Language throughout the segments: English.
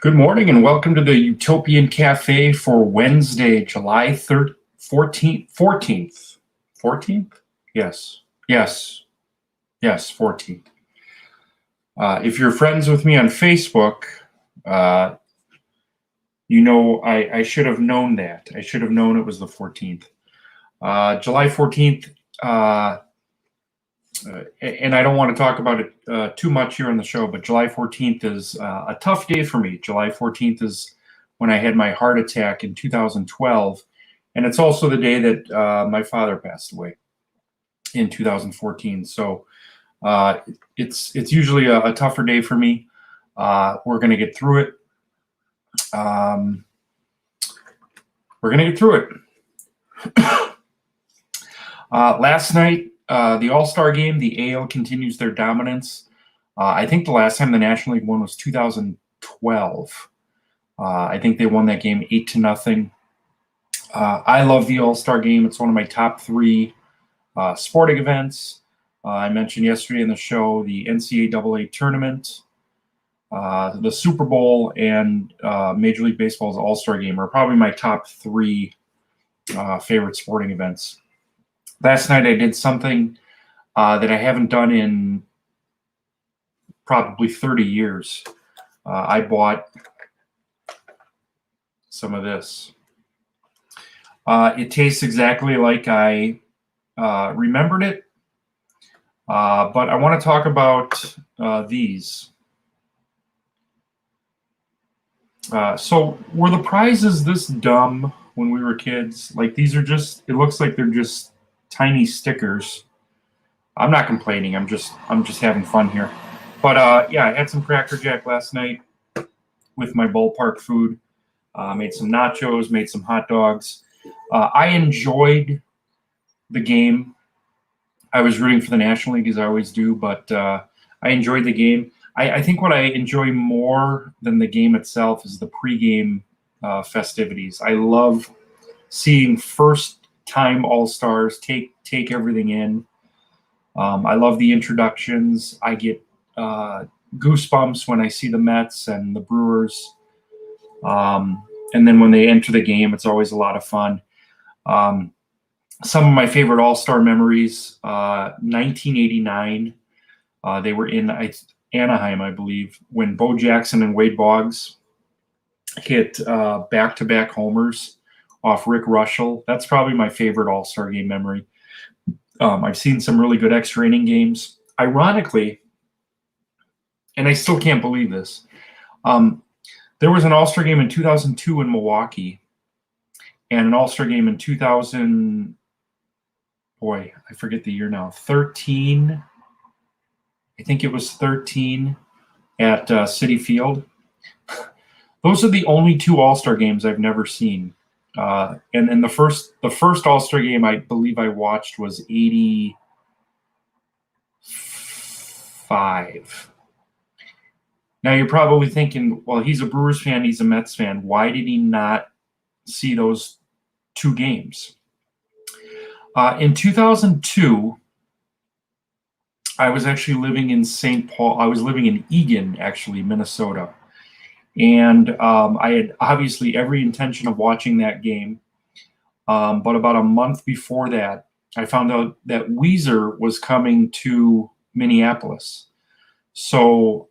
Good morning and welcome to the Utopian Cafe for Wednesday, July 14th. 14th? 14th? Yes. Yes. Yes, 14th. If you're friends with me on Facebook, uh, I should have known that. I should have known it was the 14th. July 14th, and I don't want to talk about it too much here on the show, but July 14th is a tough day for me. July 14th is when I had my heart attack in 2012, and it's also the day that my father passed away in 2014. So it's usually a tougher day for me. We're going to get through it. We're going to get through it. Last night, the All-Star game, the AL continues their dominance. I think the last time the National League won was 2012. I think they won that game 8-0. I love the All-Star game. It's one of my top three sporting events. I mentioned yesterday in the show the NCAA tournament, the Super Bowl, and Major League Baseball's All-Star game are probably my top three favorite sporting events. Last night I did something that I haven't done in probably 30 years. I bought some of this. It tastes exactly like I remembered it, but I want to talk about these. So were the prizes this dumb when we were kids? Like, these are just, it looks like they're just tiny stickers. I'm not complaining. I'm just having fun here. But yeah, I had some Cracker Jack last night with my ballpark food. Made some nachos, made some hot dogs. I enjoyed the game. I was rooting for the National League, as I always do, but I enjoyed the game. I think what I enjoy more than the game itself is the pregame festivities. I love seeing first-time All-Stars take everything in. I love the introductions. I get goosebumps when I see the Mets and the Brewers. And then when they enter the game, it's always a lot of fun. Some of my favorite All-Star memories, 1989, they were in Anaheim, I believe, when Bo Jackson and Wade Boggs hit back-to-back homers off Rick Russell. That's probably my favorite All-Star game memory. I've seen some really good extra inning games. Ironically, and I still can't believe this, there was an All-Star game in 2002 in Milwaukee and an All-Star game in 2000, boy, I forget the year now, 13, I think it was 13 at Citi Field. Those are the only two All-Star games I've never seen. And the first All-Star game I believe I watched was 85. Now you're probably thinking, well, he's a Brewers fan, he's a Mets fan. Why did he not see those two games? In 2002, I was actually living in St. Paul. I was living in Eagan, actually, Minnesota. And I had obviously every intention of watching that game. But about a month before that, I found out that Weezer was coming to Minneapolis. So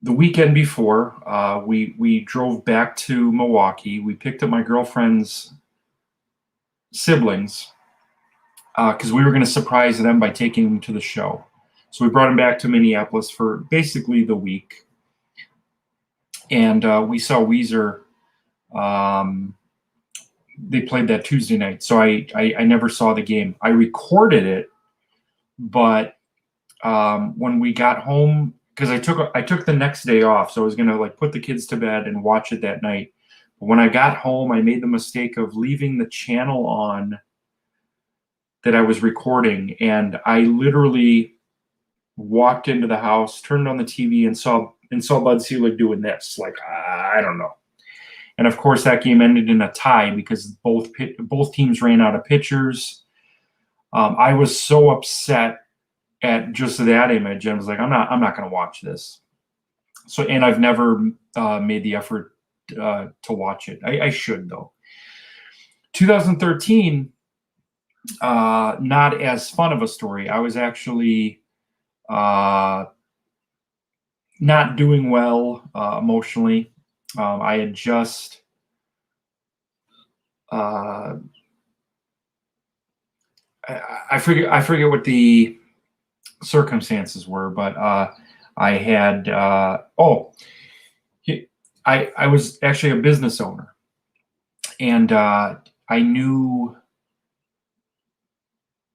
the weekend before, we drove back to Milwaukee. We picked up my girlfriend's siblings because we were going to surprise them by taking them to the show. So we brought them back to Minneapolis for basically the week. And we saw Weezer. They played that Tuesday night. So I never saw the game. I recorded it, but when we got home, because I took the next day off, so I was gonna like put the kids to bed and watch it that night. But when I got home, I made the mistake of leaving the channel on that I was recording, and I literally walked into the house, turned on the TV, and saw Bud Selig doing this. Like, I don't know. And of course, that game ended in a tie because both teams ran out of pitchers. I was so upset at just that image. I was like, I'm not going to watch this. So, and I've never made the effort to watch it. I should, though. 2013, not as fun of a story. I was actually not doing well emotionally. I had just I forget what the circumstances were, but I had I was actually a business owner, and I knew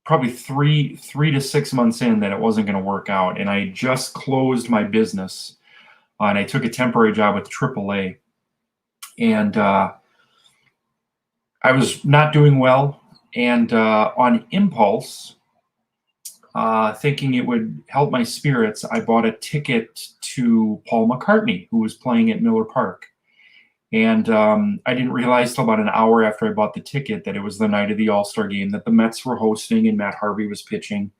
probably three to 6 months in that it wasn't going to work out, and I just closed my business, and I took a temporary job with AAA, and I was not doing well, and on impulse, thinking it would help my spirits, I bought a ticket to Paul McCartney, who was playing at Miller Park. And I didn't realize till about an hour after I bought the ticket that it was the night of the All-Star game that the Mets were hosting and Matt Harvey was pitching.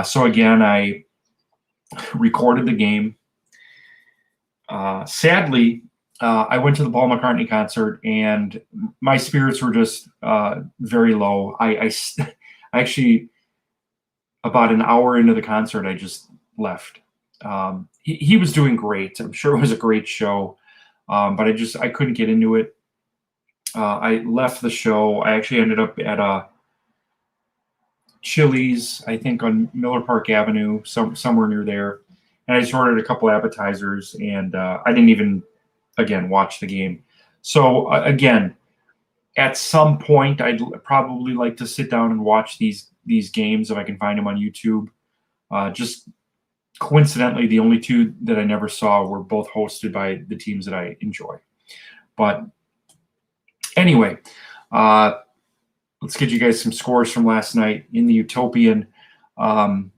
So again, I recorded the game. Sadly, I went to the Paul McCartney concert and my spirits were just very low. I actually, about an hour into the concert, I just left. He was doing great. I'm sure it was a great show. But I couldn't get into it. I left the show. I actually ended up at a Chili's, I think on Miller Park Avenue, somewhere near there. And I just ordered a couple appetizers, and I didn't even, again, watch the game. So again, at some point, I'd probably like to sit down and watch these games if I can find them on YouTube. Just coincidentally, the only two that I never saw were both hosted by the teams that I enjoy. But anyway, let's get you guys some scores from last night in the Utopian. The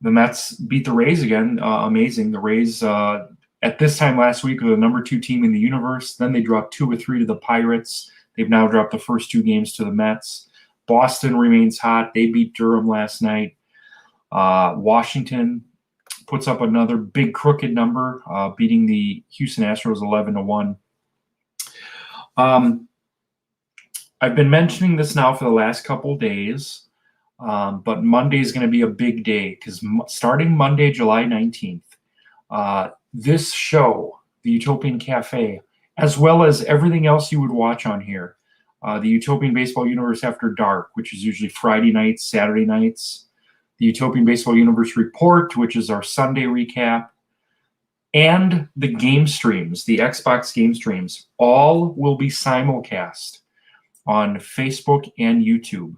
Mets beat the Rays again. Amazing. The Rays, at this time last week, were the number 2 team in the universe. Then they dropped 2 or 3 to the Pirates. They've now dropped the first 2 games to the Mets. Boston remains hot. They beat Durham last night. Washington puts up another big crooked number, beating the Houston Astros 11-1. I've been mentioning this now for the last couple of days, but Monday is going to be a big day because starting Monday, July 19th, this show, the Utopian Cafe, as well as everything else you would watch on here, the Utopian Baseball Universe After Dark, which is usually Friday nights, Saturday nights, the Utopian Baseball Universe Report, which is our Sunday recap, and the game streams, the Xbox game streams, all will be simulcast on Facebook and YouTube.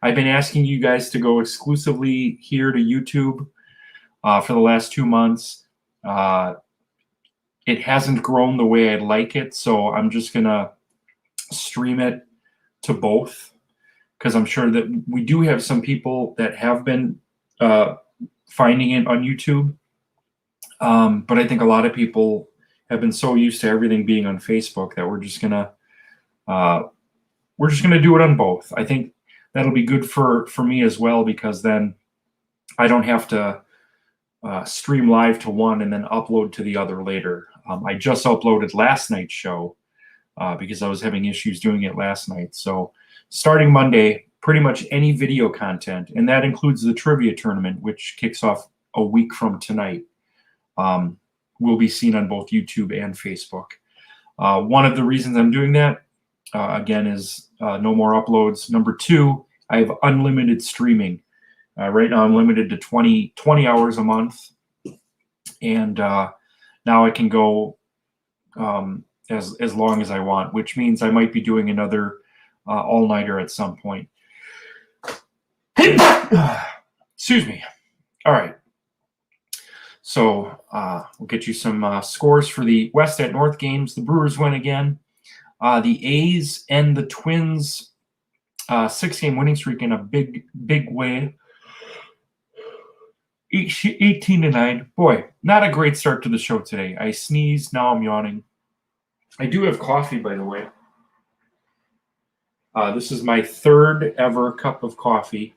I've been asking you guys to go exclusively here to YouTube for the last 2 months. It hasn't grown the way I'd like it, so I'm just going to stream it to both, because I'm sure that we do have some people that have been finding it on YouTube. But I think a lot of people have been so used to everything being on Facebook that we're just gonna do it on both. I think that'll be good for me as well, because then I don't have to stream live to one and then upload to the other later. I just uploaded last night's show because I was having issues doing it last night. So starting Monday, pretty much any video content, and that includes the trivia tournament, which kicks off a week from tonight, will be seen on both YouTube and Facebook. One of the reasons I'm doing that, again, is no more uploads. Number 2, I have unlimited streaming. Right now I'm limited to 20 hours a month, and now I can go as long as I want, which means I might be doing another all-nighter at some point. Excuse me. All right. So we'll get you some scores for the West at North games. The Brewers win again. The A's and the Twins 6-game winning streak in a big way. 18-9. Boy, not a great start to the show today. I sneezed. Now I'm yawning. I do have coffee, by the way. This is my 3rd ever cup of coffee.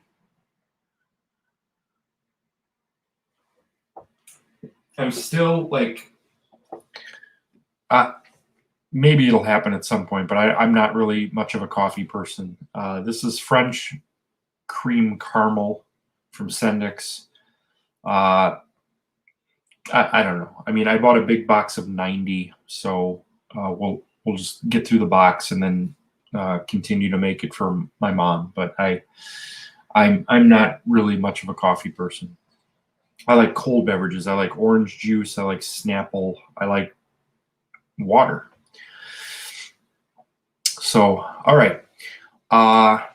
I'm still like, maybe it'll happen at some point, but I'm not really much of a coffee person. This is French cream caramel from Sendix. I don't know. I mean, I bought a big box of 90, so we'll just get through the box and then continue to make it for my mom. But I'm not really much of a coffee person. I like cold beverages. I like orange juice. I like Snapple. I like water. So, all right. I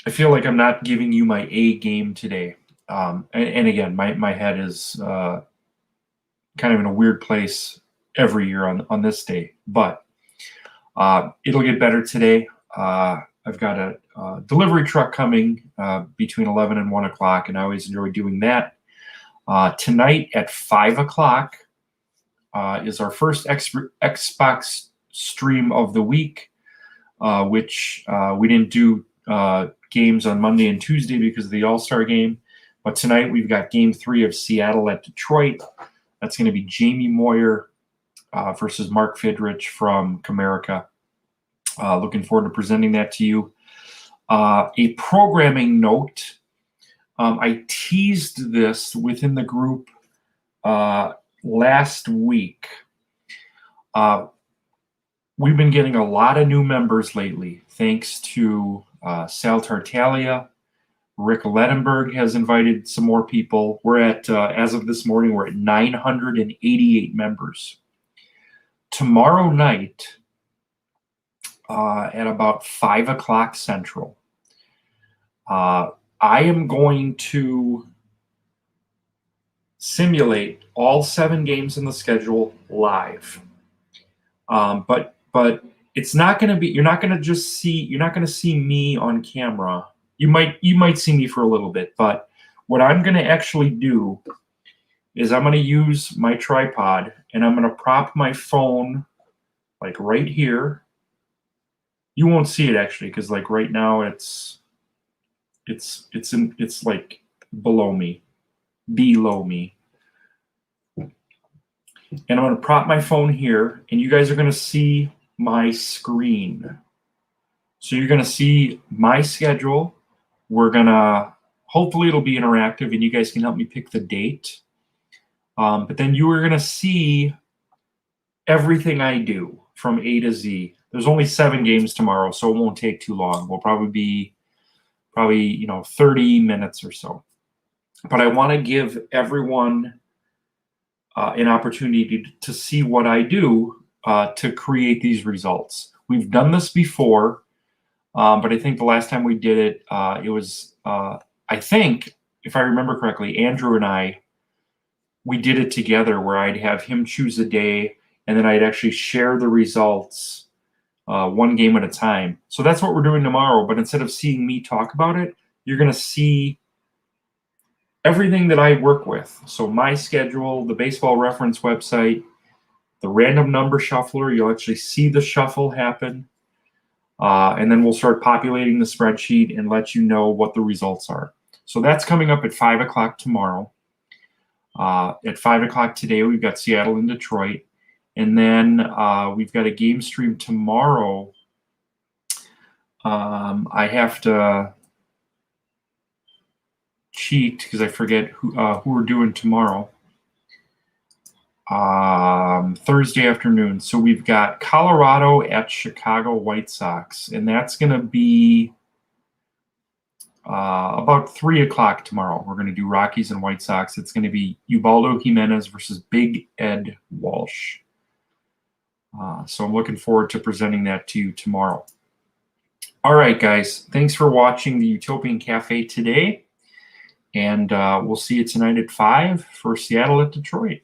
feel like I'm not giving you my A game today. And again, my head is kind of in a weird place every year on this day, but it'll get better today. I've got a delivery truck coming between 11 and 1 o'clock, and I always enjoy doing that. Tonight at 5 o'clock is our first Xbox stream of the week, which we didn't do games on Monday and Tuesday because of the All-Star game. But tonight we've got Game 3 of Seattle at Detroit. That's going to be Jamie Moyer versus Mark Fidrich from Comerica. Looking forward to presenting that to you. A programming note. I teased this within the group last week. We've been getting a lot of new members lately, thanks to Sal Tartaglia. Rick Lettenberg has invited some more people. We're at, as of this morning, we're at 988 members. Tomorrow night, at about 5 o'clock Central, I am going to simulate all 7 games in the schedule live. But it's not going to be, you're not going to see me on camera. You might see me for a little bit, but what I'm going to actually do is I'm going to use my tripod and I'm going to prop my phone like right here. You won't see it actually because like right now it's like below me. And I'm going to prop my phone here, and you guys are going to see my screen. So you're going to see my schedule. We're going to, hopefully it'll be interactive, and you guys can help me pick the date. But then you are going to see everything I do from A to Z. There's only 7 games tomorrow, so it won't take too long. We'll probably be 30 minutes or so. But I want to give everyone an opportunity to see what I do to create these results. We've done this before, but I think the last time we did it, it was, I think, if I remember correctly, Andrew and we did it together where I'd have him choose a day, and then I'd actually share the results one game at a time. So that's what we're doing tomorrow, but instead of seeing me talk about it, you're going to see everything that I work with. So my schedule, the Baseball Reference website, the random number shuffler, you'll actually see the shuffle happen. And then we'll start populating the spreadsheet and let you know what the results are. So that's coming up at 5 o'clock tomorrow. At 5 o'clock today, we've got Seattle and Detroit. And then we've got a game stream tomorrow. I have to cheat because I forget who we're doing tomorrow. Thursday afternoon. So we've got Colorado at Chicago White Sox, and that's going to be about 3 o'clock tomorrow. We're going to do Rockies and White Sox. It's going to be Ubaldo Jimenez versus Big Ed Walsh. So I'm looking forward to presenting that to you tomorrow. All right, guys. Thanks for watching the Utopian Cafe today. And we'll see you tonight at 5 for Seattle at Detroit.